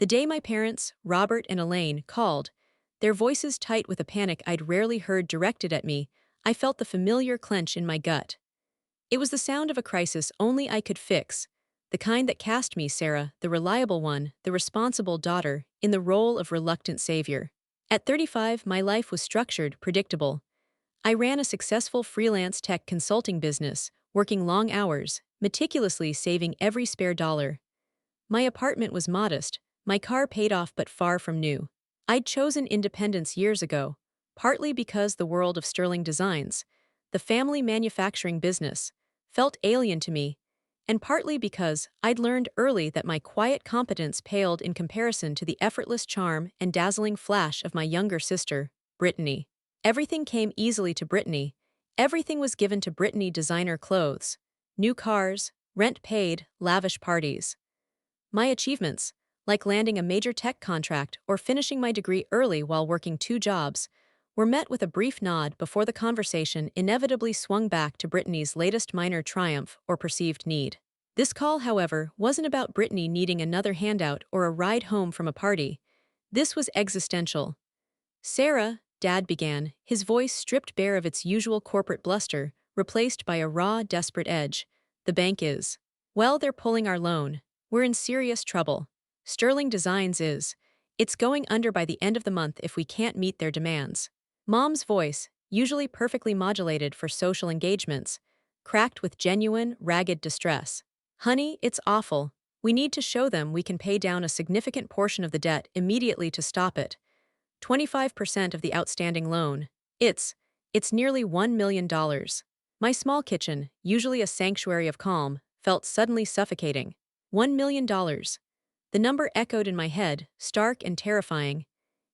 The day my parents, Robert and Elaine, called, their voices tight with a panic I'd rarely heard directed at me, I felt the familiar clench in my gut. It was the sound of a crisis only I could fix, the kind that cast me, Sarah, the reliable one, the responsible daughter, in the role of reluctant savior. At 35, my life was structured, predictable. I ran a successful freelance tech consulting business, working long hours, meticulously saving every spare dollar. My apartment was modest, my car paid off but far from new. I'd chosen independence years ago, partly because the world of Sterling Designs, the family manufacturing business, felt alien to me, and partly because I'd learned early that my quiet competence paled in comparison to the effortless charm and dazzling flash of my younger sister, Brittany. Everything came easily to Brittany. Everything was given to Brittany: designer clothes, new cars, rent paid, lavish parties. My achievements, like landing a major tech contract or finishing my degree early while working two jobs, were met with a brief nod before the conversation inevitably swung back to Brittany's latest minor triumph or perceived need. This call, however, wasn't about Brittany needing another handout or a ride home from a party. This was existential. "Sarah," Dad began, his voice stripped bare of its usual corporate bluster, replaced by a raw, desperate edge. "The bank is. Well, they're pulling our loan. We're in serious trouble. Sterling Designs is. It's going under by the end of the month if we can't meet their demands." Mom's voice, usually perfectly modulated for social engagements, cracked with genuine, ragged distress. "Honey, it's awful. We need to show them we can pay down a significant portion of the debt immediately to stop it. 25% of the outstanding loan. It's nearly $1 million. My small kitchen, usually a sanctuary of calm, felt suddenly suffocating. $1 million. The number echoed in my head, stark and terrifying.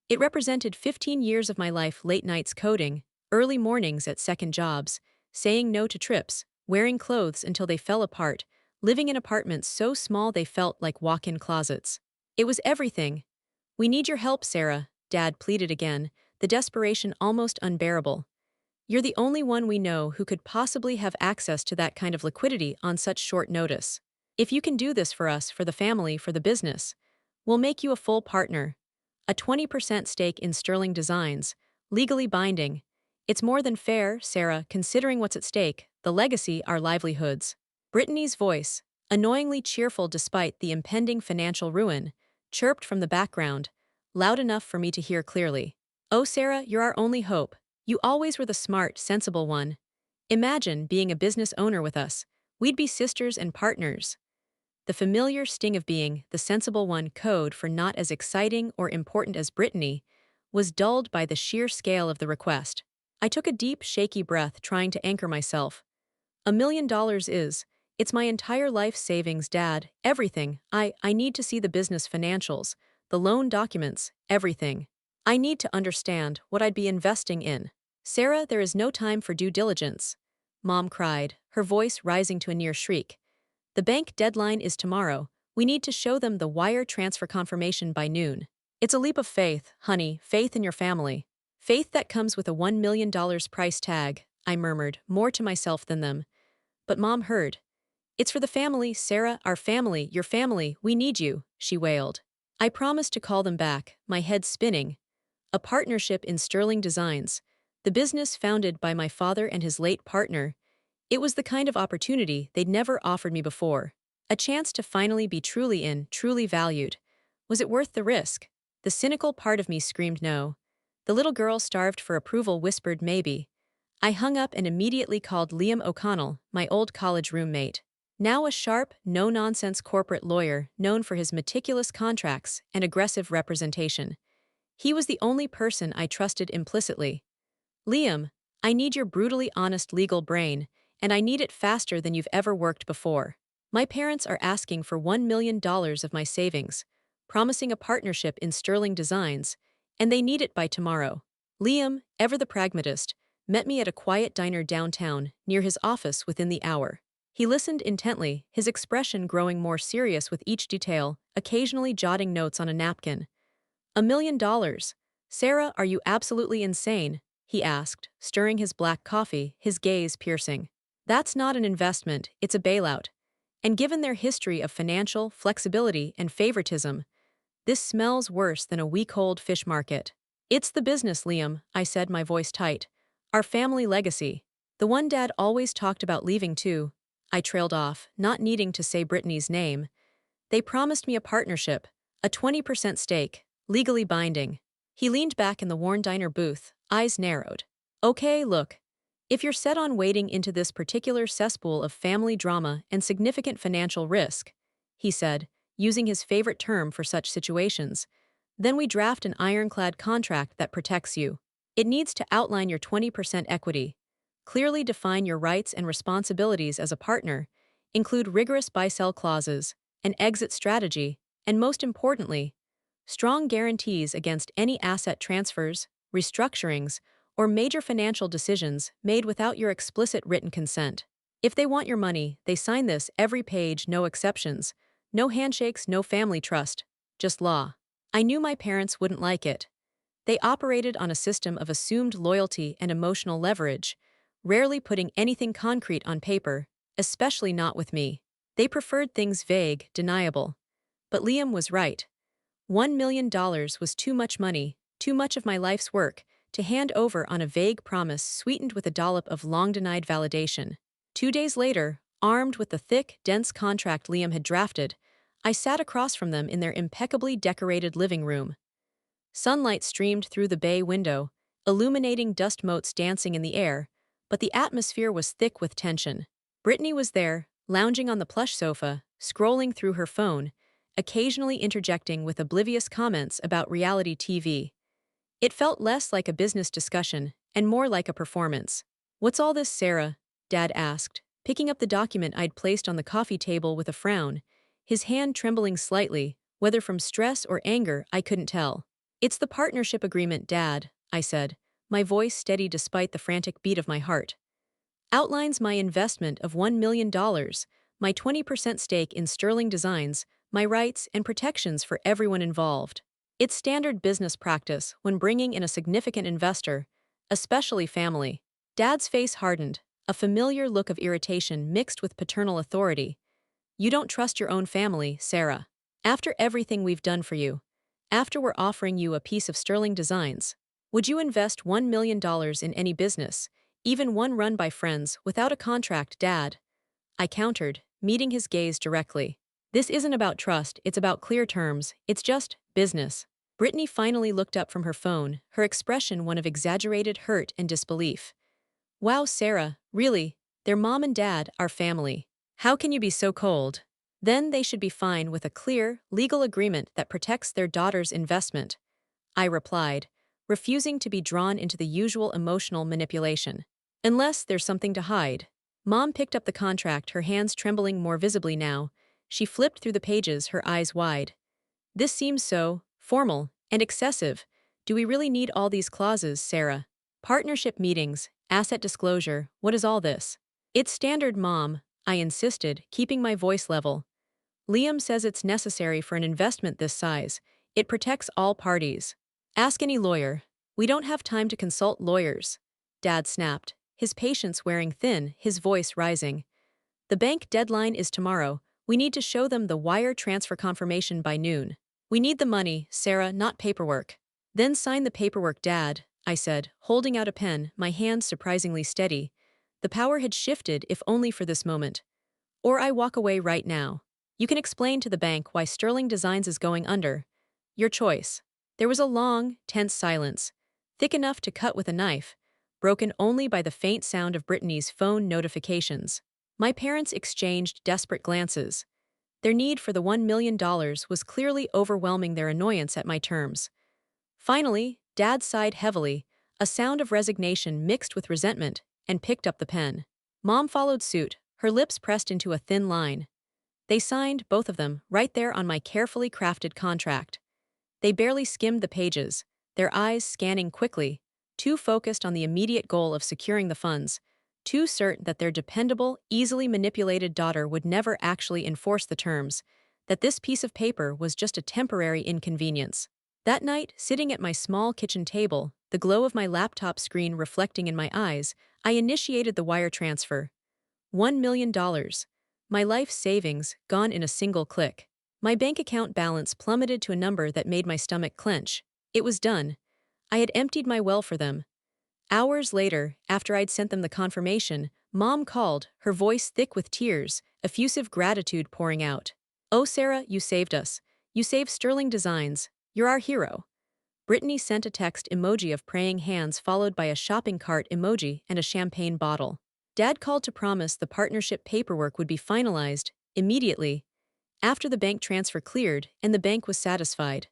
It represented 15 years of my life: late nights coding, early mornings at second jobs, saying no to trips, wearing clothes until they fell apart, living in apartments so small they felt like walk-in closets. It was everything. "We need your help, Sarah," Dad pleaded again, the desperation almost unbearable. "You're the only one we know who could possibly have access to that kind of liquidity on such short notice. If you can do this for us, for the family, for the business, we'll make you a full partner. A 20% stake in Sterling Designs, legally binding. It's more than fair, Sarah, considering what's at stake: the legacy, our livelihoods." Brittany's voice, annoyingly cheerful despite the impending financial ruin, chirped from the background, loud enough for me to hear clearly. "Oh, Sarah, you're our only hope. You always were the smart, sensible one. Imagine being a business owner with us. We'd be sisters and partners." The familiar sting of being the sensible one, code for not as exciting or important as Brittany, was dulled by the sheer scale of the request. I took a deep, shaky breath, trying to anchor myself. $1 million is. It's my entire life savings, Dad, everything. I need to see the business financials, the loan documents, everything. I need to understand what I'd be investing in. "Sarah, there is no time for due diligence," Mom cried, her voice rising to a near shriek. "The bank deadline is tomorrow. We need to show them the wire transfer confirmation by noon. It's a leap of faith, honey, faith in your family. Faith that comes with a $1 million price tag," I murmured, more to myself than them. But Mom heard. "It's for the family, Sarah, our family, your family, we need you," she wailed. I promised to call them back, my head spinning. A partnership in Sterling Designs, the business founded by my father and his late partner. It was the kind of opportunity they'd never offered me before. A chance to finally be truly in, truly valued. Was it worth the risk? The cynical part of me screamed no. The little girl starved for approval whispered maybe. I hung up and immediately called Liam O'Connell, my old college roommate. Now a sharp, no-nonsense corporate lawyer known for his meticulous contracts and aggressive representation. He was the only person I trusted implicitly. "Liam, I need your brutally honest legal brain, and I need it faster than you've ever worked before. My parents are asking for $1 million of my savings, promising a partnership in Sterling Designs, and they need it by tomorrow." Liam, ever the pragmatist, met me at a quiet diner downtown, near his office within the hour. He listened intently, his expression growing more serious with each detail, occasionally jotting notes on a napkin. $1 million. Sarah, are you absolutely insane?" he asked, stirring his black coffee, his gaze piercing. "That's not an investment, it's a bailout. And given their history of financial flexibility and favoritism, This smells worse than a week-old fish market. It's the business, Liam, I said, my voice tight. Our family legacy. The one Dad always talked about leaving too. I trailed off, not needing to say Brittany's name. They promised me a partnership, a 20% stake, legally binding. He leaned back in the worn diner booth, eyes narrowed. Okay, look. If you're set on wading into this particular cesspool of family drama and significant financial risk, he said, using his favorite term for such situations, then we draft an ironclad contract that protects you. It needs to outline your 20% equity, clearly define your rights and responsibilities as a partner, include rigorous buy-sell clauses, an exit strategy, and most importantly, strong guarantees against any asset transfers, restructurings, or major financial decisions made without your explicit written consent. If they want your money, they sign this every page, no exceptions, no handshakes, no family trust, just law. I knew my parents wouldn't like it. They operated on a system of assumed loyalty and emotional leverage, rarely putting anything concrete on paper, especially not with me. They preferred things vague, deniable. But Liam was right. $1 million was too much money, too much of my life's work, to hand over on a vague promise sweetened with a dollop of long-denied validation. 2 days later, armed with the thick, dense contract Liam had drafted, I sat across from them in their impeccably decorated living room. Sunlight streamed through the bay window, illuminating dust motes dancing in the air, but the atmosphere was thick with tension. Brittany was there, lounging on the plush sofa, scrolling through her phone, occasionally interjecting with oblivious comments about reality TV. It felt less like a business discussion and more like a performance. "What's all this, Sarah?" Dad asked, picking up the document I'd placed on the coffee table with a frown, his hand trembling slightly, whether from stress or anger I couldn't tell. "It's the partnership agreement, Dad," I said, my voice steady despite the frantic beat of my heart. "Outlines my investment of $1 million, my 20% stake in Sterling Designs, my rights and protections for everyone involved. It's standard business practice when bringing in a significant investor, especially family." Dad's face hardened, a familiar look of irritation mixed with paternal authority. "You don't trust your own family, Sarah. After everything we've done for you, after we're offering you a piece of Sterling Designs, would you invest $1 million in any business, even one run by friends, without a contract, Dad?" I countered, meeting his gaze directly. "This isn't about trust, it's about clear terms, it's just business." Brittany finally looked up from her phone, her expression one of exaggerated hurt and disbelief. "Wow, Sarah, really? Their mom and dad are family. How can you be so cold? Then they should be fine with a clear, legal agreement that protects their daughter's investment," I replied, refusing to be drawn into the usual emotional manipulation. "Unless there's something to hide." Mom picked up the contract, her hands trembling more visibly now. She flipped through the pages, her eyes wide. "This seems so formal and excessive. Do we really need all these clauses, Sarah? Partnership meetings, asset disclosure, what is all this?" "It's standard, Mom," I insisted, keeping my voice level. "Liam says it's necessary for an investment this size. It protects all parties. Ask any lawyer. We don't have time to consult lawyers," Dad snapped, his patience wearing thin, his voice rising. "The bank deadline is tomorrow. We need to show them the wire transfer confirmation by noon. We need the money, Sarah, not paperwork." "Then sign the paperwork, Dad," I said, holding out a pen, my hands surprisingly steady. The power had shifted, if only for this moment. "Or I walk away right now. You can explain to the bank why Sterling Designs is going under. Your choice." There was a long, tense silence, thick enough to cut with a knife, broken only by the faint sound of Brittany's phone notifications. My parents exchanged desperate glances. Their need for the $1 million was clearly overwhelming their annoyance at my terms. Finally, Dad sighed heavily, a sound of resignation mixed with resentment, and picked up the pen. Mom followed suit, her lips pressed into a thin line. They signed, both of them, right there on my carefully crafted contract. They barely skimmed the pages, their eyes scanning quickly, too focused on the immediate goal of securing the funds, too certain that their dependable, easily manipulated daughter would never actually enforce the terms, that this piece of paper was just a temporary inconvenience. That night, sitting at my small kitchen table, the glow of my laptop screen reflecting in my eyes, I initiated the wire transfer. $1 million. My life savings, gone in a single click. My bank account balance plummeted to a number that made my stomach clench. It was done. I had emptied my well for them. Hours later, after I'd sent them the confirmation, Mom called, her voice thick with tears, effusive gratitude pouring out. "Oh, Sarah, you saved us. You saved Sterling Designs. You're our hero." Brittany sent a text emoji of praying hands followed by a shopping cart emoji and a champagne bottle. Dad called to promise the partnership paperwork would be finalized immediately after the bank transfer cleared and the bank was satisfied.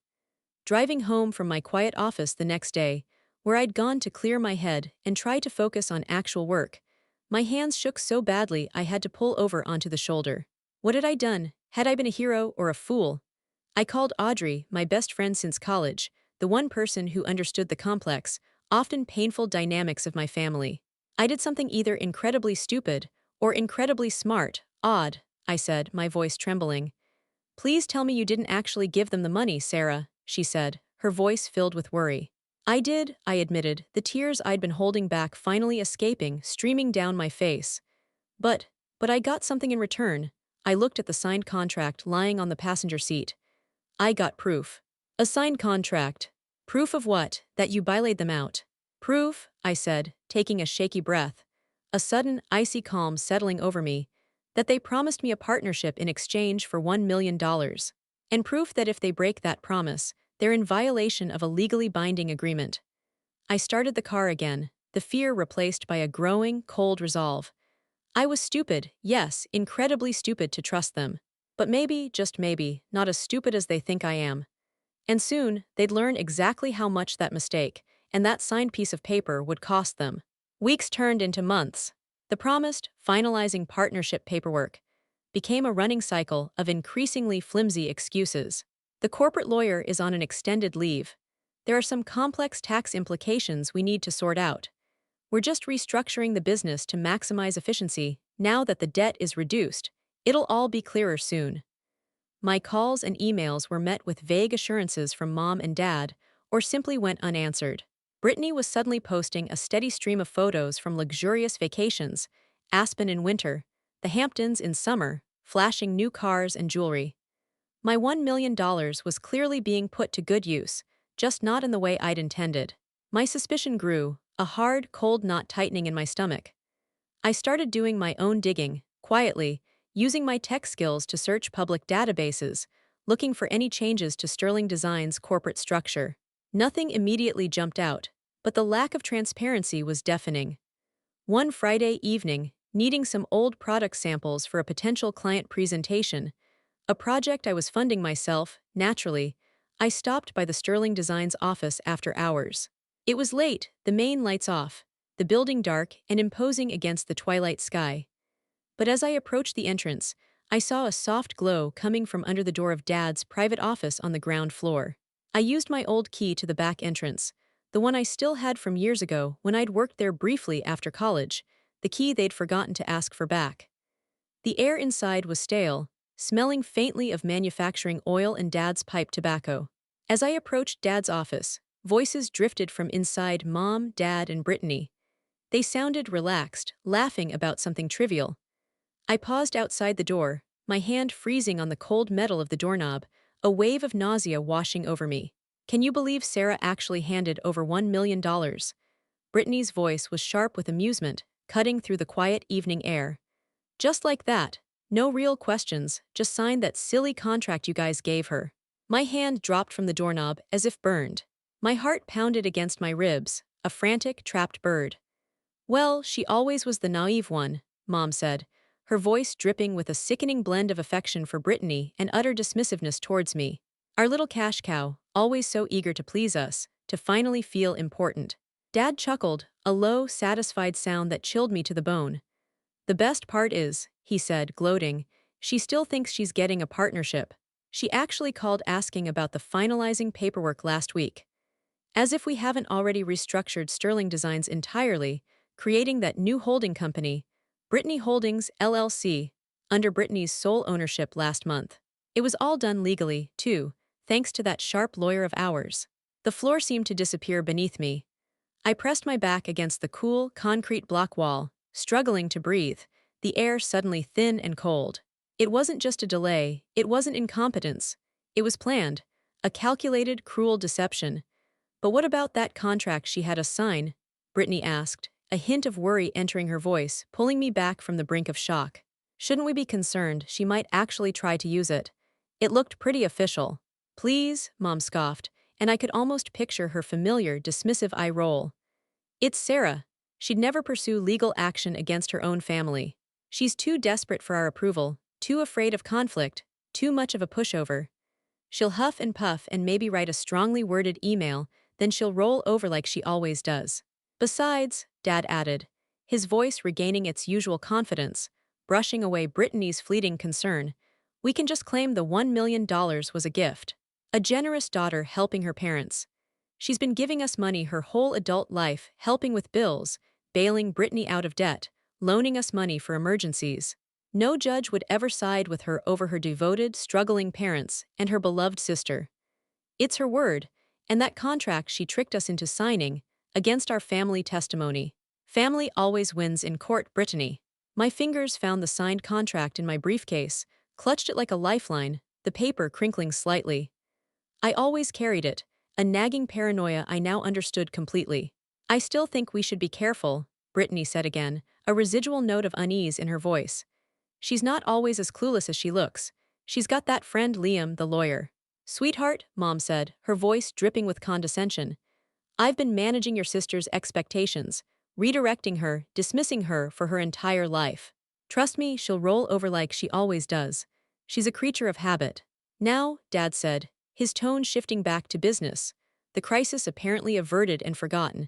Driving home from my quiet office the next day, where I'd gone to clear my head and try to focus on actual work, my hands shook so badly I had to pull over onto the shoulder. What had I done? Had I been a hero or a fool? I called Audrey, my best friend since college, the one person who understood the complex, often painful dynamics of my family. I did something either incredibly stupid or incredibly smart. Odd, I said, my voice trembling. "Please tell me you didn't actually give them the money, Sarah," she said, her voice filled with worry. "I did," I admitted, the tears I'd been holding back finally escaping, streaming down my face. But I got something in return." I looked at the signed contract lying on the passenger seat. "I got proof." "A signed contract. Proof of what? That you bilaid them out?" "Proof," I said, taking a shaky breath, a sudden icy calm settling over me, "that they promised me a partnership in exchange for $1 million. And proof that if they break that promise, they're in violation of a legally binding agreement." I started the car again, the fear replaced by a growing, cold resolve. I was stupid, yes, incredibly stupid to trust them. But maybe, just maybe, not as stupid as they think I am. And soon, they'd learn exactly how much that mistake, and that signed piece of paper would cost them. Weeks turned into months. The promised, finalizing partnership paperwork became a running cycle of increasingly flimsy excuses. The corporate lawyer is on an extended leave. There are some complex tax implications we need to sort out. We're just restructuring the business to maximize efficiency. Now that the debt is reduced, it'll all be clearer soon. My calls and emails were met with vague assurances from Mom and Dad, or simply went unanswered. Brittany was suddenly posting a steady stream of photos from luxurious vacations, Aspen in winter, the Hamptons in summer, flashing new cars and jewelry. My $1 million was clearly being put to good use, just not in the way I'd intended. My suspicion grew, a hard, cold knot tightening in my stomach. I started doing my own digging, quietly, using my tech skills to search public databases, looking for any changes to Sterling Design's corporate structure. Nothing immediately jumped out, but the lack of transparency was deafening. One Friday evening, needing some old product samples for a potential client presentation, a project I was funding myself, naturally, I stopped by the Sterling Designs office after hours. It was late, the main lights off, the building dark and imposing against the twilight sky. But as I approached the entrance, I saw a soft glow coming from under the door of Dad's private office on the ground floor. I used my old key to the back entrance, the one I still had from years ago when I'd worked there briefly after college, the key they'd forgotten to ask for back. The air inside was stale, smelling faintly of manufacturing oil and Dad's pipe tobacco. As I approached Dad's office, voices drifted from inside Mom, Dad, and Brittany. They sounded relaxed, laughing about something trivial. I paused outside the door, my hand freezing on the cold metal of the doorknob, a wave of nausea washing over me. "Can you believe Sarah actually handed over $1 million? Brittany's voice was sharp with amusement, cutting through the quiet evening air. "Just like that. No real questions, just signed that silly contract you guys gave her." My hand dropped from the doorknob as if burned. My heart pounded against my ribs, a frantic, trapped bird. "Well, she always was the naive one," Mom said, her voice dripping with a sickening blend of affection for Brittany and utter dismissiveness towards me. "Our little cash cow, always so eager to please us, to finally feel important." Dad chuckled, a low, satisfied sound that chilled me to the bone. "The best part is," he said, gloating, "she still thinks she's getting a partnership. She actually called asking about the finalizing paperwork last week. As if we haven't already restructured Sterling Designs entirely, creating that new holding company, Brittany Holdings, LLC, under Brittany's sole ownership last month. It was all done legally, too, thanks to that sharp lawyer of ours." The floor seemed to disappear beneath me. I pressed my back against the cool, concrete block wall, struggling to breathe, the air suddenly thin and cold. It wasn't just a delay, it wasn't incompetence. It was planned. A calculated, cruel deception. But what about that contract she had us sign? Brittany asked, a hint of worry entering her voice, pulling me back from the brink of shock. Shouldn't we be concerned she might actually try to use it? It looked pretty official. Please, Mom scoffed, and I could almost picture her familiar, dismissive eye roll. It's Sarah. She'd never pursue legal action against her own family. She's too desperate for our approval, too afraid of conflict, too much of a pushover. She'll huff and puff and maybe write a strongly worded email, then she'll roll over like she always does. Besides, Dad added, his voice regaining its usual confidence, brushing away Brittany's fleeting concern, we can just claim the $1 million was a gift. A generous daughter helping her parents. She's been giving us money her whole adult life, helping with bills, bailing Brittany out of debt, loaning us money for emergencies. No judge would ever side with her over her devoted, struggling parents and her beloved sister. It's her word, and that contract she tricked us into signing, against our family testimony. Family always wins in court, Brittany. My fingers found the signed contract in my briefcase, clutched it like a lifeline, the paper crinkling slightly. I always carried it, a nagging paranoia I now understood completely. I still think we should be careful, Brittany said again, a residual note of unease in her voice. She's not always as clueless as she looks. She's got that friend Liam, the lawyer. Sweetheart, Mom said, her voice dripping with condescension. I've been managing your sister's expectations, redirecting her, dismissing her for her entire life. Trust me, she'll roll over like she always does. She's a creature of habit. Now, Dad said, his tone shifting back to business, the crisis apparently averted and forgotten.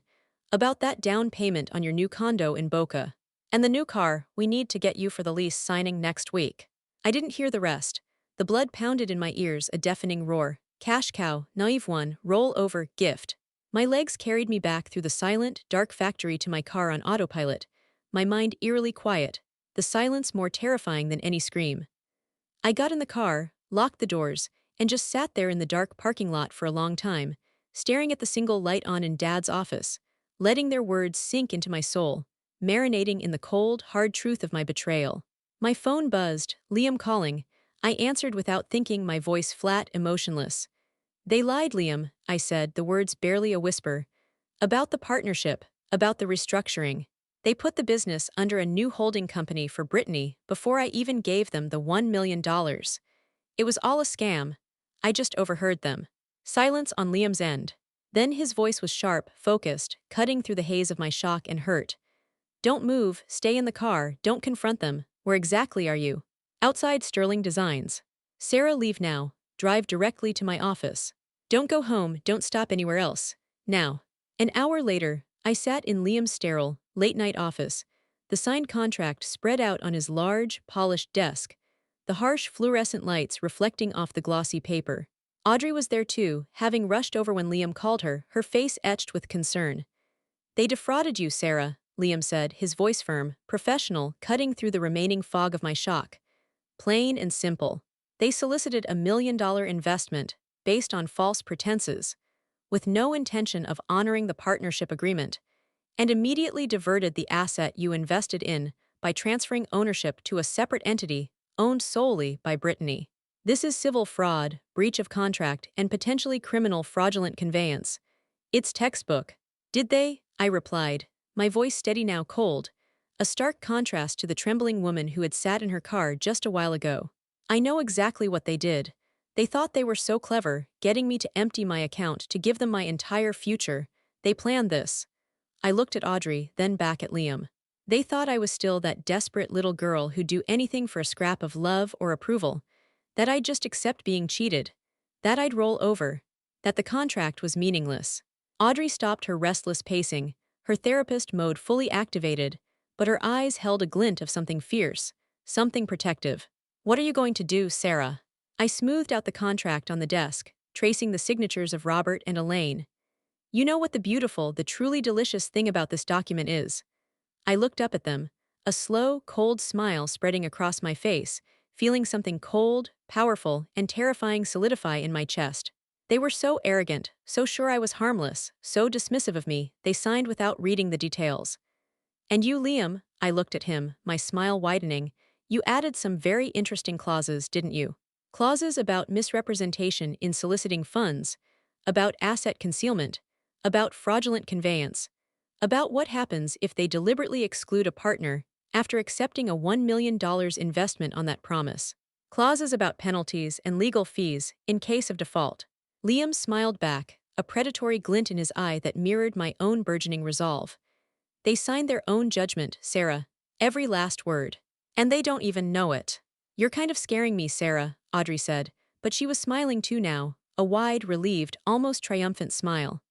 About that down payment on your new condo in Boca. And the new car we need to get you for the lease signing next week. I didn't hear the rest. The blood pounded in my ears, a deafening roar. Cash cow, naive one, roll over, gift. My legs carried me back through the silent, dark factory to my car on autopilot, my mind eerily quiet, the silence more terrifying than any scream. I got in the car, locked the doors, and just sat there in the dark parking lot for a long time, staring at the single light on in Dad's office, letting their words sink into my soul, marinating in the cold, hard truth of my betrayal. My phone buzzed, Liam calling. I answered without thinking, my voice flat, emotionless. They lied, Liam, I said, the words barely a whisper. About the partnership, about the restructuring. They put the business under a new holding company for Brittany before I even gave them the $1 million. It was all a scam. I just overheard them. Silence on Liam's end. Then his voice was sharp, focused, cutting through the haze of my shock and hurt. Don't move, stay in the car, don't confront them. Where exactly are you? Outside Sterling Designs. Sarah, leave now. Drive directly to my office. Don't go home, don't stop anywhere else. Now. An hour later, I sat in Liam's sterile, late-night office, the signed contract spread out on his large, polished desk, the harsh fluorescent lights reflecting off the glossy paper. Audrey was there too, having rushed over when Liam called her, her face etched with concern. They defrauded you, Sarah, Liam said, his voice firm, professional, cutting through the remaining fog of my shock. Plain and simple. They solicited $1 million investment, based on false pretenses, with no intention of honoring the partnership agreement, and immediately diverted the asset you invested in by transferring ownership to a separate entity owned solely by Brittany. This is civil fraud, breach of contract, and potentially criminal fraudulent conveyance. It's textbook. Did they? I replied, my voice steady now cold, a stark contrast to the trembling woman who had sat in her car just a while ago. I know exactly what they did. They thought they were so clever, getting me to empty my account to give them my entire future. They planned this. I looked at Audrey, then back at Liam. They thought I was still that desperate little girl who'd do anything for a scrap of love or approval, that I'd just accept being cheated, that I'd roll over, that the contract was meaningless. Audrey stopped her restless pacing, her therapist mode fully activated, but her eyes held a glint of something fierce, something protective. What are you going to do, Sarah? I smoothed out the contract on the desk, tracing the signatures of Robert and Elaine. You know what the beautiful, the truly delicious thing about this document is. I looked up at them, a slow, cold smile spreading across my face, feeling something cold, powerful, and terrifying solidify in my chest. They were so arrogant, so sure I was harmless, so dismissive of me, they signed without reading the details. And you, Liam, I looked at him, my smile widening, You added some very interesting clauses, didn't you? Clauses about misrepresentation in soliciting funds, about asset concealment, about fraudulent conveyance, about what happens if they deliberately exclude a partner after accepting a $1 million investment on that promise. Clauses about penalties and legal fees in case of default. Liam smiled back, a predatory glint in his eye that mirrored my own burgeoning resolve. They signed their own judgment, Sarah. Every last word. And they don't even know it. You're kind of scaring me, Sarah, Audrey said, but she was smiling too now, a wide, relieved, almost triumphant smile.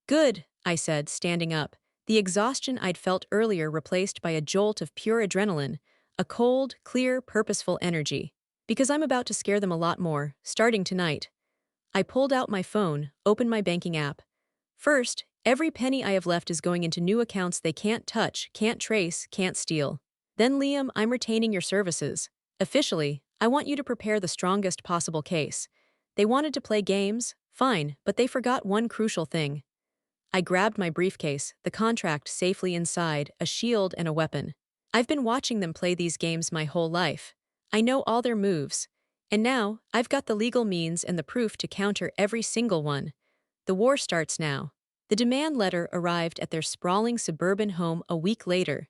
Good, I said, standing up, the exhaustion I'd felt earlier replaced by a jolt of pure adrenaline, a cold, clear, purposeful energy. Because I'm about to scare them a lot more, starting tonight. I pulled out my phone, opened my banking app. First, every penny I have left is going into new accounts they can't touch, can't trace, can't steal. Then Liam, I'm retaining your services. Officially, I want you to prepare the strongest possible case. They wanted to play games, fine, but they forgot one crucial thing. I grabbed my briefcase, the contract safely inside, a shield and a weapon. I've been watching them play these games my whole life. I know all their moves. And now, I've got the legal means and the proof to counter every single one. The war starts now. The demand letter arrived at their sprawling suburban home a week later.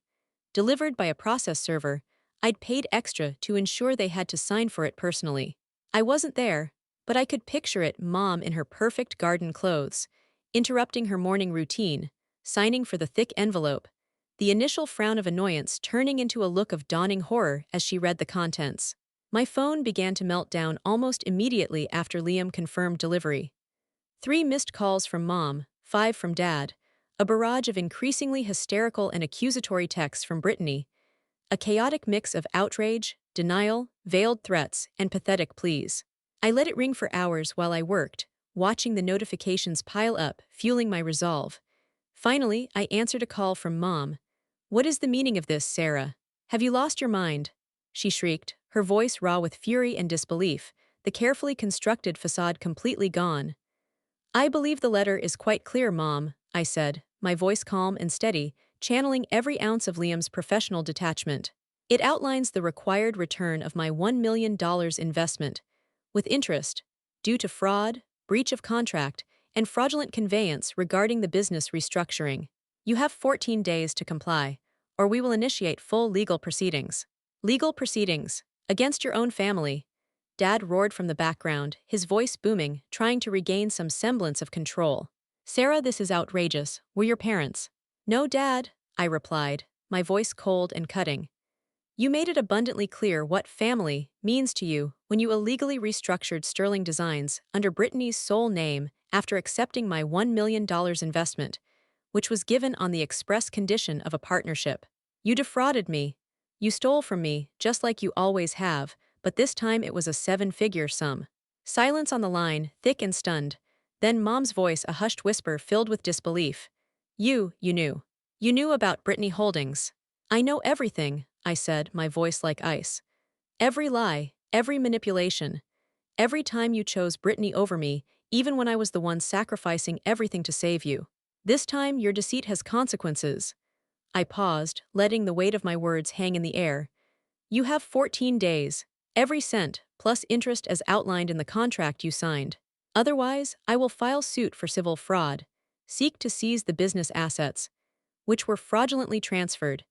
Delivered by a process server, I'd paid extra to ensure they had to sign for it personally. I wasn't there, but I could picture it, Mom in her perfect garden clothes, interrupting her morning routine, signing for the thick envelope, the initial frown of annoyance turning into a look of dawning horror as she read the contents. My phone began to melt down almost immediately after Liam confirmed delivery. 3 missed calls from Mom, 5 from Dad, a barrage of increasingly hysterical and accusatory texts from Brittany, a chaotic mix of outrage, denial, veiled threats, and pathetic pleas. I let it ring for hours while I worked, watching the notifications pile up, fueling my resolve. Finally, I answered a call from Mom. "What is the meaning of this, Sarah? Have you lost your mind?" She shrieked, her voice raw with fury and disbelief, the carefully constructed facade completely gone. "I believe the letter is quite clear, Mom," I said, my voice calm and steady, channeling every ounce of Liam's professional detachment. "It outlines the required return of my $1 million investment, with interest, due to fraud, breach of contract, and fraudulent conveyance regarding the business restructuring. You have 14 days to comply, or we will initiate full legal proceedings." "Legal proceedings? Against your own family?" Dad roared from the background, his voice booming, trying to regain some semblance of control. "Sarah, this is outrageous. We're your parents." "No, Dad," I replied, my voice cold and cutting. "You made it abundantly clear what family means to you when you illegally restructured Sterling Designs under Brittany's sole name after accepting my $1 million investment, which was given on the express condition of a partnership. You defrauded me. You stole from me, just like you always have, but this time it was a 7-figure sum." Silence on the line, thick and stunned. Then Mom's voice, a hushed whisper filled with disbelief. You knew. You knew about Brittany Holdings." "I know everything," I said, my voice like ice. "Every lie, every manipulation. Every time you chose Brittany over me, even when I was the one sacrificing everything to save you. This time your deceit has consequences." I paused, letting the weight of my words hang in the air. "You have 14 days, every cent, plus interest as outlined in the contract you signed. Otherwise, I will file suit for civil fraud, seek to seize the business assets, which were fraudulently transferred,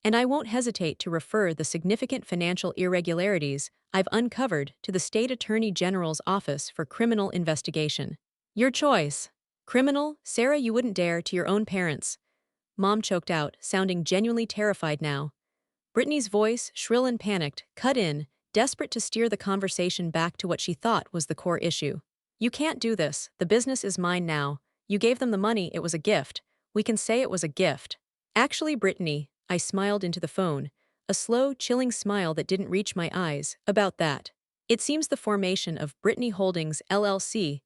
and I won't hesitate to refer the significant financial irregularities I've uncovered to the State Attorney General's Office for Criminal Investigation." "Your choice." "Criminal, Sarah, you wouldn't dare to your own parents." Mom choked out, sounding genuinely terrified now. Brittany's voice, shrill and panicked, cut in, desperate to steer the conversation back to what she thought was the core issue. "You can't do this. The business is mine now. You gave them the money, it was a gift. We can say it was a gift." "Actually, Brittany," I smiled into the phone, a slow, chilling smile that didn't reach my eyes, "about that. It seems the formation of Brittany Holdings LLC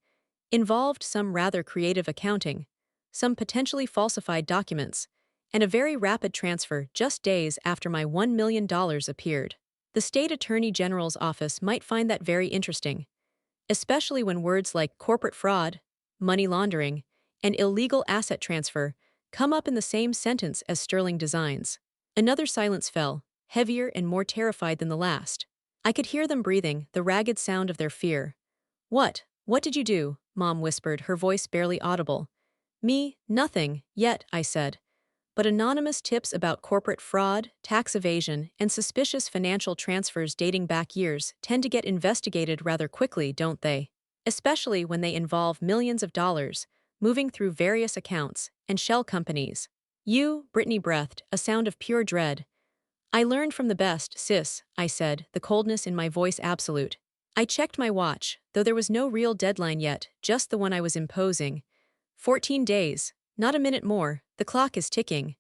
involved some rather creative accounting, some potentially falsified documents, and a very rapid transfer just days after my $1 million appeared. The State Attorney General's office might find that very interesting, especially when words like corporate fraud, money laundering, and illegal asset transfer come up in the same sentence as Sterling Designs." Another silence fell, heavier and more terrified than the last. I could hear them breathing, the ragged sound of their fear. "What? What did you do?" Mom whispered, her voice barely audible. "Me? Nothing, yet," I said. "But anonymous tips about corporate fraud, tax evasion, and suspicious financial transfers dating back years tend to get investigated rather quickly, don't they? Especially when they involve millions of dollars, moving through various accounts, and shell companies." Brittany breathed, a sound of pure dread. "I learned from the best, sis," I said, the coldness in my voice absolute. I checked my watch, though there was no real deadline yet, just the one I was imposing. 14 days, not a minute more, the clock is ticking.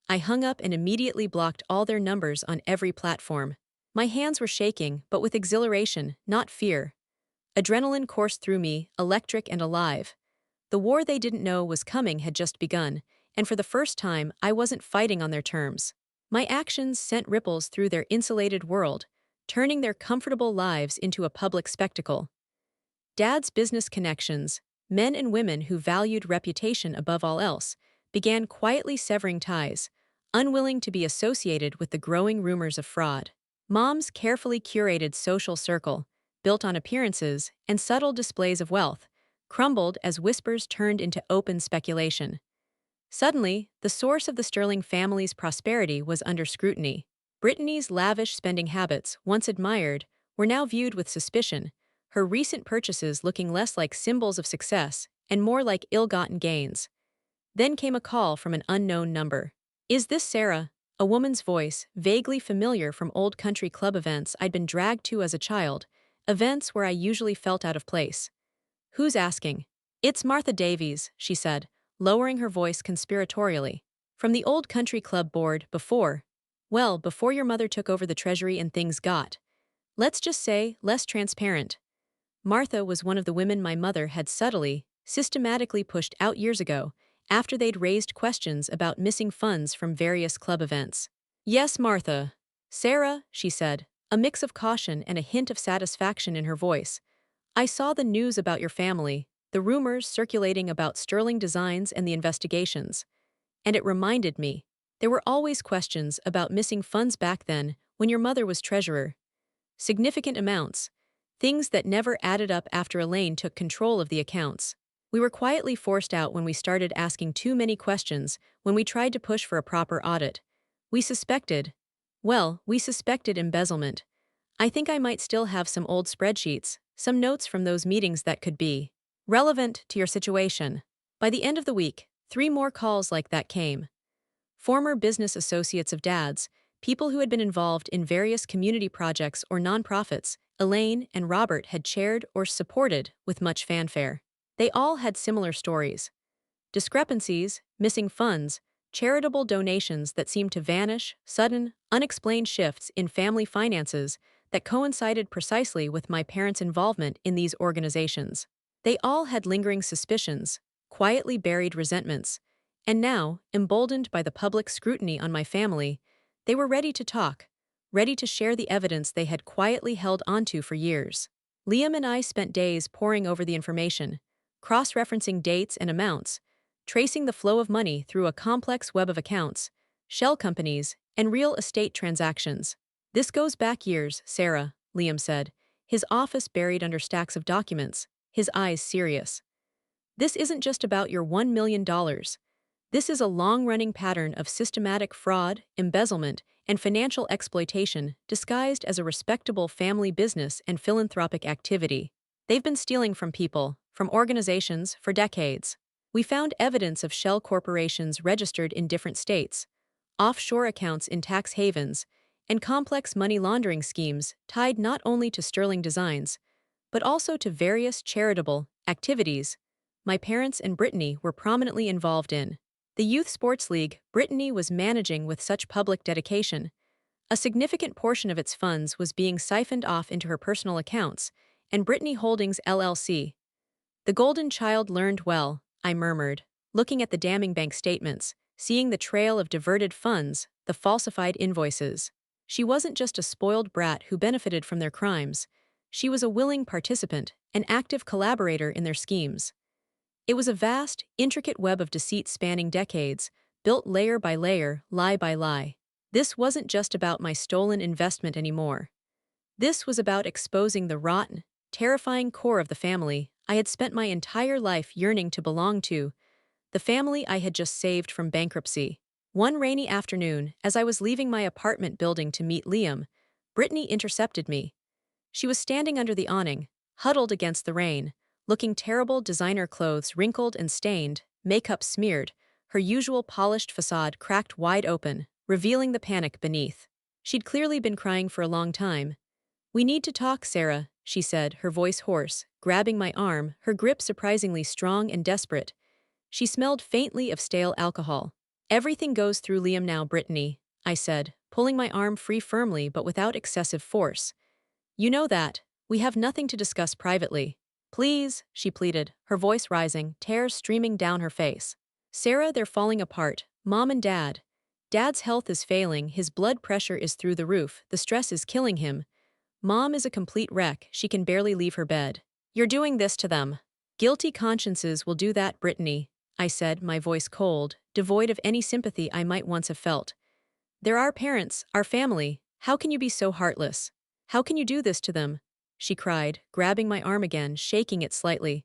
I hung up and immediately blocked all their numbers on every platform. My hands were shaking, but with exhilaration, not fear. Adrenaline coursed through me, electric and alive. The war they didn't know was coming had just begun, and for the first time I wasn't fighting on their terms. My actions sent ripples through their insulated world, turning their comfortable lives into a public spectacle. Dad's business connections, men and women who valued reputation above all else, began quietly severing ties, unwilling to be associated with the growing rumors of fraud. Mom's carefully curated social circle, built on appearances and subtle displays of wealth, crumbled as whispers turned into open speculation. Suddenly, the source of the Sterling family's prosperity was under scrutiny. Brittany's lavish spending habits, once admired, were now viewed with suspicion, her recent purchases looking less like symbols of success and more like ill-gotten gains. Then came a call from an unknown number. "Is this Sarah?" A woman's voice, vaguely familiar from old country club events I'd been dragged to as a child, events where I usually felt out of place. "Who's asking?" "It's Martha Davies," she said, lowering her voice conspiratorially. "From the old country club board before your mother took over the treasury and things got, let's just say, less transparent." Martha was one of the women my mother had subtly, systematically pushed out years ago, after they'd raised questions about missing funds from various club events. "Yes, Martha." "Sarah," she said, a mix of caution and a hint of satisfaction in her voice. "I saw the news about your family, the rumors circulating about Sterling Designs and the investigations. And it reminded me, there were always questions about missing funds back then when your mother was treasurer. Significant amounts. Things that never added up after Elaine took control of the accounts. We were quietly forced out when we started asking too many questions when we tried to push for a proper audit. We suspected embezzlement. I think I might still have some old spreadsheets, some notes from those meetings that could be relevant to your situation." By the end of the week, 3 more calls like that came. Former business associates of Dad's, people who had been involved in various community projects or nonprofits Elaine and Robert had chaired or supported with much fanfare. They all had similar stories. Discrepancies, missing funds, charitable donations that seemed to vanish, sudden, unexplained shifts in family finances that coincided precisely with my parents' involvement in these organizations. They all had lingering suspicions, quietly buried resentments, and now, emboldened by the public scrutiny on my family, they were ready to talk, ready to share the evidence they had quietly held onto for years. Liam and I spent days poring over the information, cross-referencing dates and amounts, tracing the flow of money through a complex web of accounts, shell companies, and real estate transactions. "This goes back years, Sarah," Liam said, his office buried under stacks of documents, his eyes serious. "This isn't just about your $1 million. This is a long-running pattern of systematic fraud, embezzlement, and financial exploitation disguised as a respectable family business and philanthropic activity. They've been stealing from people, from organizations, for decades. We found evidence of shell corporations registered in different states, offshore accounts in tax havens, and complex money laundering schemes tied not only to Sterling Designs, but also to various charitable activities my parents and Brittany were prominently involved in. The youth sports league Brittany was managing with such public dedication. A significant portion of its funds was being siphoned off into her personal accounts, and Brittany Holdings LLC. "The golden child learned well," I murmured, looking at the damning bank statements, seeing the trail of diverted funds, the falsified invoices. She wasn't just a spoiled brat who benefited from their crimes. She was a willing participant, an active collaborator in their schemes. It was a vast, intricate web of deceit spanning decades, built layer by layer, lie by lie. This wasn't just about my stolen investment anymore. This was about exposing the rotten, terrifying core of the family I had spent my entire life yearning to belong to, the family I had just saved from bankruptcy. One rainy afternoon, as I was leaving my apartment building to meet Liam, Brittany intercepted me. She was standing under the awning, huddled against the rain, looking terrible, designer clothes wrinkled and stained, makeup smeared, her usual polished facade cracked wide open, revealing the panic beneath. She'd clearly been crying for a long time. "We need to talk, Sarah," she said, her voice hoarse, grabbing my arm, her grip surprisingly strong and desperate. She smelled faintly of stale alcohol. "Everything goes through Liam now, Brittany," I said, pulling my arm free firmly but without excessive force. "You know that. We have nothing to discuss privately." "Please," she pleaded, her voice rising, tears streaming down her face. "Sarah, they're falling apart. Mom and Dad. Dad's health is failing, his blood pressure is through the roof, the stress is killing him. Mom is a complete wreck, she can barely leave her bed. You're doing this to them." "Guilty consciences will do that, Brittany," I said, my voice cold, devoid of any sympathy I might once have felt. "They're our parents, our family. How can you be so heartless? How can you do this to them?" she cried, grabbing my arm again, shaking it slightly.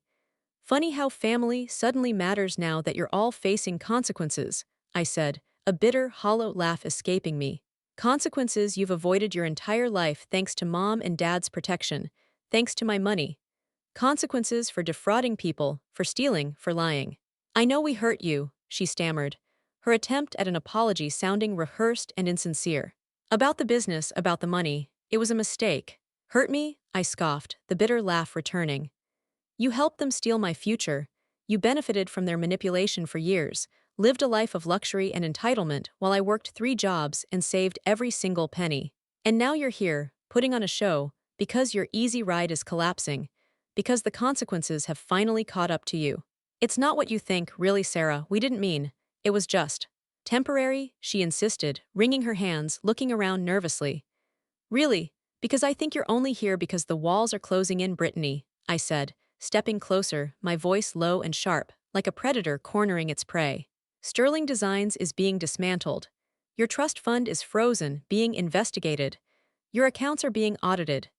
"Funny how family suddenly matters now that you're all facing consequences," I said, a bitter, hollow laugh escaping me. "Consequences you've avoided your entire life thanks to Mom and Dad's protection, thanks to my money. Consequences for defrauding people, for stealing, for lying. I know we hurt you," she stammered, her attempt at an apology sounding rehearsed and insincere. "About the business, about the money, it was a mistake." "Hurt me?" I scoffed, the bitter laugh returning. "You helped them steal my future. You benefited from their manipulation for years, lived a life of luxury and entitlement while I worked 3 jobs and saved every single penny. And now you're here, putting on a show, because your easy ride is collapsing, because the consequences have finally caught up to you. It's not what you think, really, Sarah, we didn't mean. It was just temporary," she insisted, wringing her hands, looking around nervously. "Really, because I think you're only here because the walls are closing in, Brittany," I said, stepping closer, my voice low and sharp, like a predator cornering its prey. "Sterling Designs is being dismantled. Your trust fund is frozen, being investigated. Your accounts are being audited.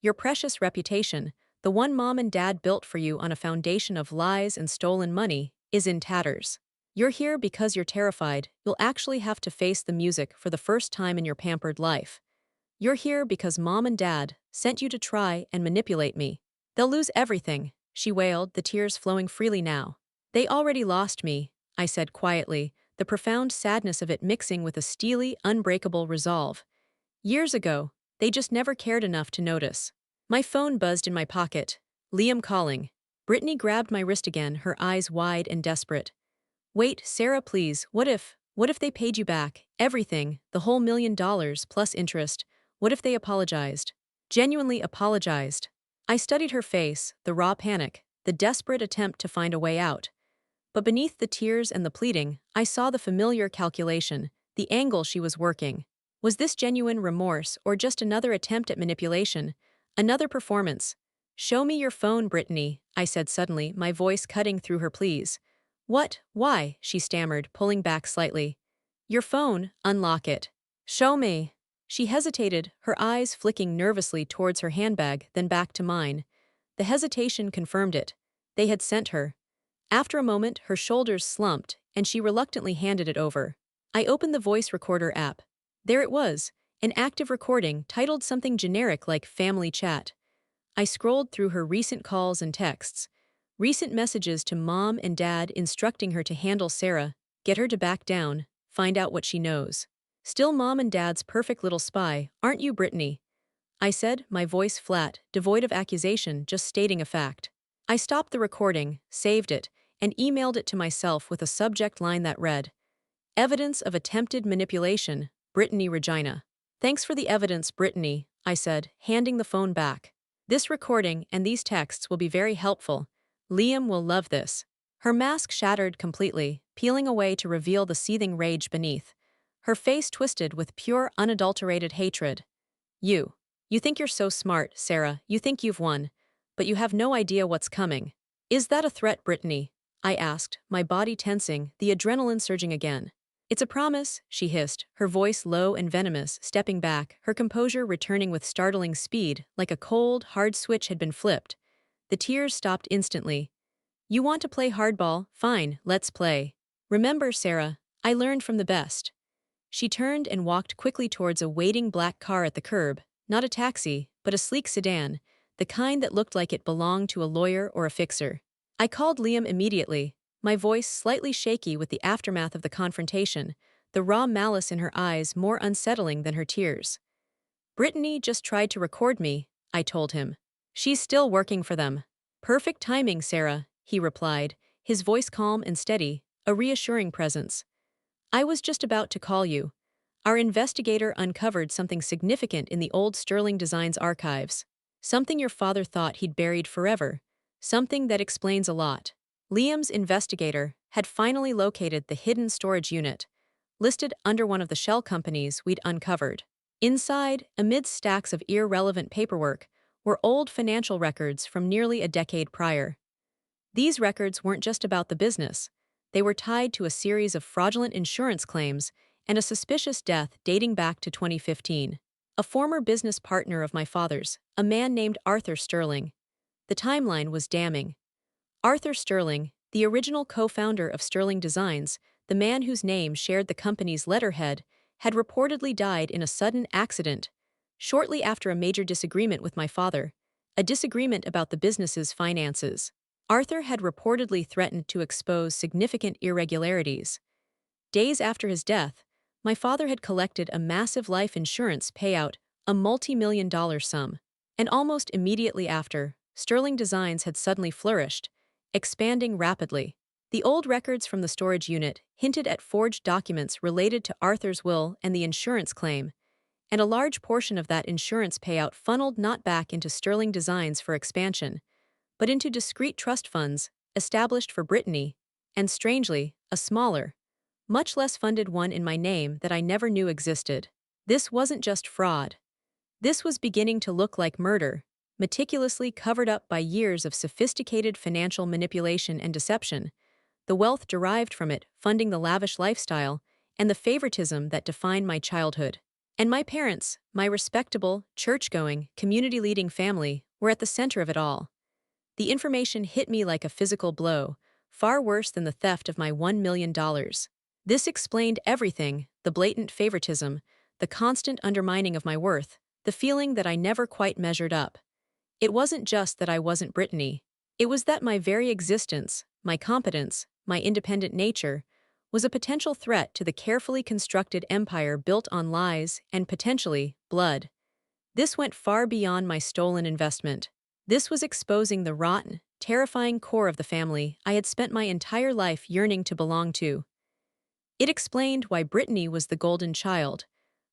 Your precious reputation, the one Mom and Dad built for you on a foundation of lies and stolen money, is in tatters. You're here because you're terrified you'll actually have to face the music for the first time in your pampered life. You're here because Mom and Dad sent you to try and manipulate me. They'll lose everything," she wailed, the tears flowing freely now. "They already lost me," I said quietly, the profound sadness of it mixing with a steely, unbreakable resolve. "Years ago, they just never cared enough to notice." My phone buzzed in my pocket. Liam calling. Brittany grabbed my wrist again, her eyes wide and desperate. "Wait, Sarah, please, what if they paid you back, everything, the whole $1 million plus interest? What if they apologized? Genuinely apologized?" I studied her face, the raw panic, the desperate attempt to find a way out. But beneath the tears and the pleading, I saw the familiar calculation, the angle she was working. Was this genuine remorse or just another attempt at manipulation? Another performance? "Show me your phone, Brittany," I said suddenly, my voice cutting through her pleas. "What? Why?" she stammered, pulling back slightly. "Your phone, unlock it." "Show me." She hesitated, her eyes flicking nervously towards her handbag, then back to mine. The hesitation confirmed it. They had sent her. After a moment, her shoulders slumped, and she reluctantly handed it over. I opened the voice recorder app. There it was, an active recording titled something generic like Family Chat. I scrolled through her recent calls and texts. Recent messages to Mom and Dad instructing her to handle Sarah, get her to back down, find out what she knows. "Still Mom and Dad's perfect little spy, aren't you, Brittany?" I said, my voice flat, devoid of accusation, just stating a fact. I stopped the recording, saved it, and emailed it to myself with a subject line that read, "Evidence of attempted manipulation, Brittany Regina." "Thanks for the evidence, Brittany," I said, handing the phone back. "This recording and these texts will be very helpful. Liam will love this." Her mask shattered completely, peeling away to reveal the seething rage beneath. Her face twisted with pure, unadulterated hatred. You think you're so smart, Sarah, you think you've won. But you have no idea what's coming." "Is that a threat, Brittany?" I asked, my body tensing, the adrenaline surging again. It's a promise, she hissed, her voice low and venomous, stepping back, her composure returning with startling speed, like a cold, hard switch had been flipped. The tears stopped instantly. You want to play hardball? Fine, let's play. Remember, Sarah, I learned from the best. She turned and walked quickly towards a waiting black car at the curb, not a taxi, but a sleek sedan, the kind that looked like it belonged to a lawyer or a fixer. I called Liam immediately, my voice slightly shaky with the aftermath of the confrontation, the raw malice in her eyes more unsettling than her tears. Brittany just tried to record me, I told him. She's still working for them. Perfect timing, Sarah, he replied, his voice calm and steady, a reassuring presence. I was just about to call you. Our investigator uncovered something significant in the old Sterling Designs archives. Something your father thought he'd buried forever. Something that explains a lot. Liam's investigator had finally located the hidden storage unit, listed under one of the shell companies we'd uncovered. Inside, amid stacks of irrelevant paperwork, were old financial records from nearly a decade prior. These records weren't just about the business. They were tied to a series of fraudulent insurance claims and a suspicious death dating back to 2015. A former business partner of my father's, a man named Arthur Sterling. The timeline was damning. Arthur Sterling, the original co-founder of Sterling Designs, the man whose name shared the company's letterhead, had reportedly died in a sudden accident, shortly after a major disagreement with my father, a disagreement about the business's finances. Arthur had reportedly threatened to expose significant irregularities. Days after his death, my father had collected a massive life insurance payout, a multi-million-dollar sum. And almost immediately after, Sterling Designs had suddenly flourished, expanding rapidly. The old records from the storage unit hinted at forged documents related to Arthur's will and the insurance claim, and a large portion of that insurance payout funneled not back into Sterling Designs for expansion, but into discrete trust funds established for Brittany, and strangely, a smaller, much less funded one in my name that I never knew existed. This wasn't just fraud. This was beginning to look like murder, meticulously covered up by years of sophisticated financial manipulation and deception, the wealth derived from it funding the lavish lifestyle and the favoritism that defined my childhood. And my parents, my respectable, church-going, community-leading family, were at the center of it all. The information hit me like a physical blow, far worse than the theft of my $1 million. This explained everything: the blatant favoritism, the constant undermining of my worth, the feeling that I never quite measured up. It wasn't just that I wasn't Brittany. It was that my very existence, my competence, my independent nature, was a potential threat to the carefully constructed empire built on lies and, potentially, blood. This went far beyond my stolen investment. This was exposing the rotten, terrifying core of the family I had spent my entire life yearning to belong to. It explained why Brittany was the golden child.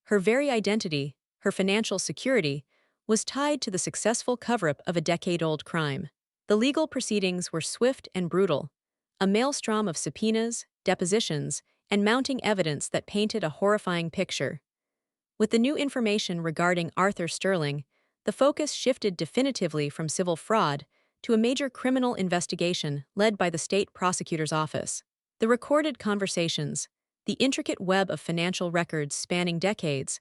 Her very identity, her financial security, was tied to the successful cover-up of a decade-old crime. The legal proceedings were swift and brutal, a maelstrom of subpoenas, depositions, and mounting evidence that painted a horrifying picture. With the new information regarding Arthur Sterling, the focus shifted definitively from civil fraud to a major criminal investigation led by the state prosecutor's office. The recorded conversations, the intricate web of financial records spanning decades,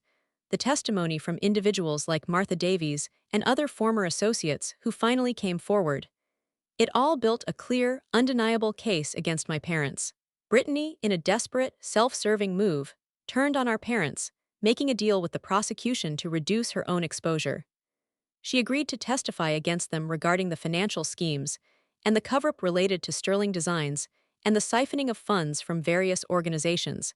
the testimony from individuals like Martha Davies and other former associates who finally came forward. It all built a clear, undeniable case against my parents. Brittany, in a desperate, self-serving move, turned on our parents, making a deal with the prosecution to reduce her own exposure. She agreed to testify against them regarding the financial schemes and the cover-up related to Sterling Designs and the siphoning of funds from various organizations,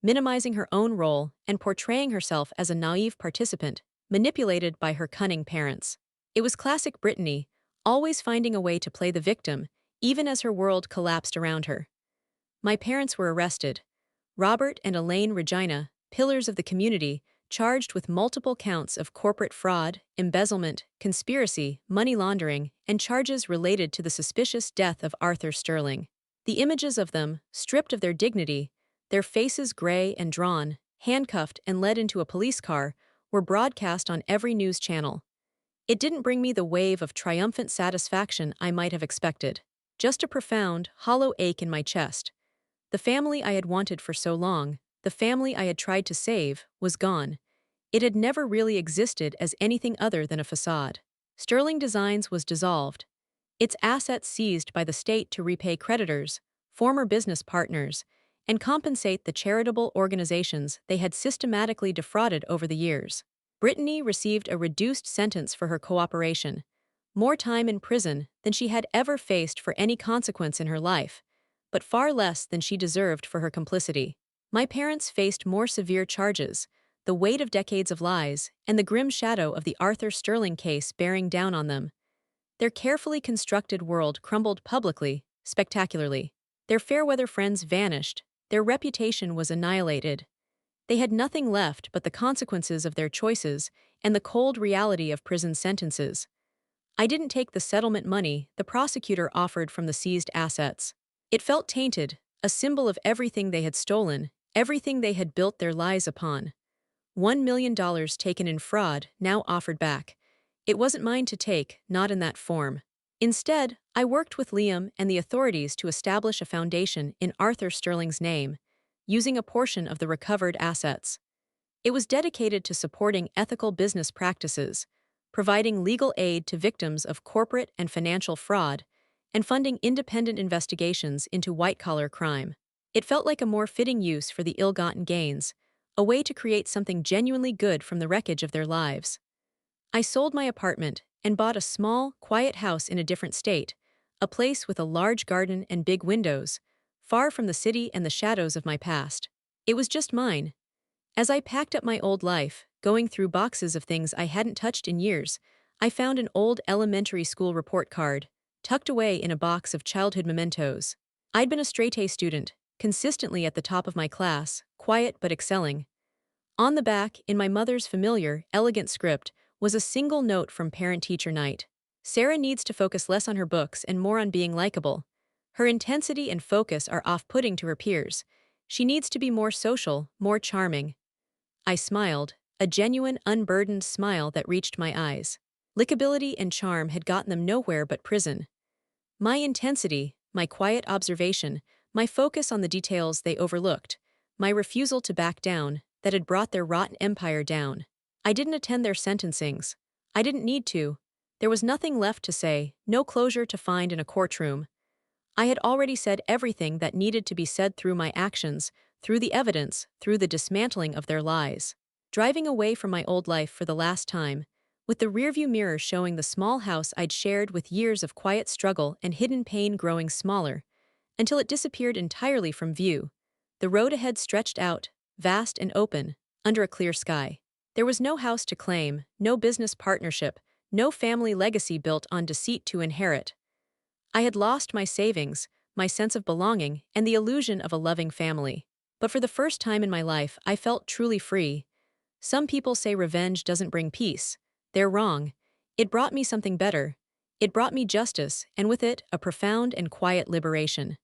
minimizing her own role and portraying herself as a naive participant, manipulated by her cunning parents. It was classic Brittany, always finding a way to play the victim, even as her world collapsed around her. My parents were arrested. Robert and Elaine Regina, pillars of the community, charged with multiple counts of corporate fraud, embezzlement, conspiracy, money laundering, and charges related to the suspicious death of Arthur Sterling. The images of them, stripped of their dignity, their faces gray and drawn, handcuffed and led into a police car, were broadcast on every news channel. It didn't bring me the wave of triumphant satisfaction I might have expected. Just a profound, hollow ache in my chest. The family I had wanted for so long, the family I had tried to save, was gone. It had never really existed as anything other than a facade. Sterling Designs was dissolved, its assets seized by the state to repay creditors, former business partners, and compensate the charitable organizations they had systematically defrauded over the years. Brittany received a reduced sentence for her cooperation, more time in prison than she had ever faced for any consequence in her life, but far less than she deserved for her complicity. My parents faced more severe charges, the weight of decades of lies, and the grim shadow of the Arthur Sterling case bearing down on them. Their carefully constructed world crumbled publicly, spectacularly. Their fair-weather friends vanished, their reputation was annihilated. They had nothing left but the consequences of their choices and the cold reality of prison sentences. I didn't take the settlement money the prosecutor offered from the seized assets. It felt tainted, a symbol of everything they had stolen, everything they had built their lies upon. $1 million taken in fraud, now offered back. It wasn't mine to take, not in that form. Instead, I worked with Liam and the authorities to establish a foundation in Arthur Sterling's name, using a portion of the recovered assets. It was dedicated to supporting ethical business practices, providing legal aid to victims of corporate and financial fraud, and funding independent investigations into white-collar crime. It felt like a more fitting use for the ill-gotten gains, a way to create something genuinely good from the wreckage of their lives. I sold my apartment and bought a small, quiet house in a different state, a place with a large garden and big windows, far from the city and the shadows of my past. It was just mine. As I packed up my old life, going through boxes of things I hadn't touched in years, I found an old elementary school report card, tucked away in a box of childhood mementos. I'd been a straight-A student, consistently at the top of my class, quiet but excelling. On the back, in my mother's familiar, elegant script, was a single note from parent-teacher night. Sarah needs to focus less on her books and more on being likable. Her intensity and focus are off-putting to her peers. She needs to be more social, more charming. I smiled, a genuine, unburdened smile that reached my eyes. Likability and charm had gotten them nowhere but prison. My intensity, my quiet observation, my focus on the details they overlooked, my refusal to back down, that had brought their rotten empire down. I didn't attend their sentencings. I didn't need to. There was nothing left to say, no closure to find in a courtroom. I had already said everything that needed to be said through my actions, through the evidence, through the dismantling of their lies. Driving away from my old life for the last time, with the rearview mirror showing the small house I'd shared with years of quiet struggle and hidden pain growing smaller, until it disappeared entirely from view, the road ahead stretched out, vast and open, under a clear sky. There was no house to claim, no business partnership, no family legacy built on deceit to inherit. I had lost my savings, my sense of belonging, and the illusion of a loving family. But for the first time in my life, I felt truly free. Some people say revenge doesn't bring peace. They're wrong. It brought me something better. It brought me justice, and with it, a profound and quiet liberation.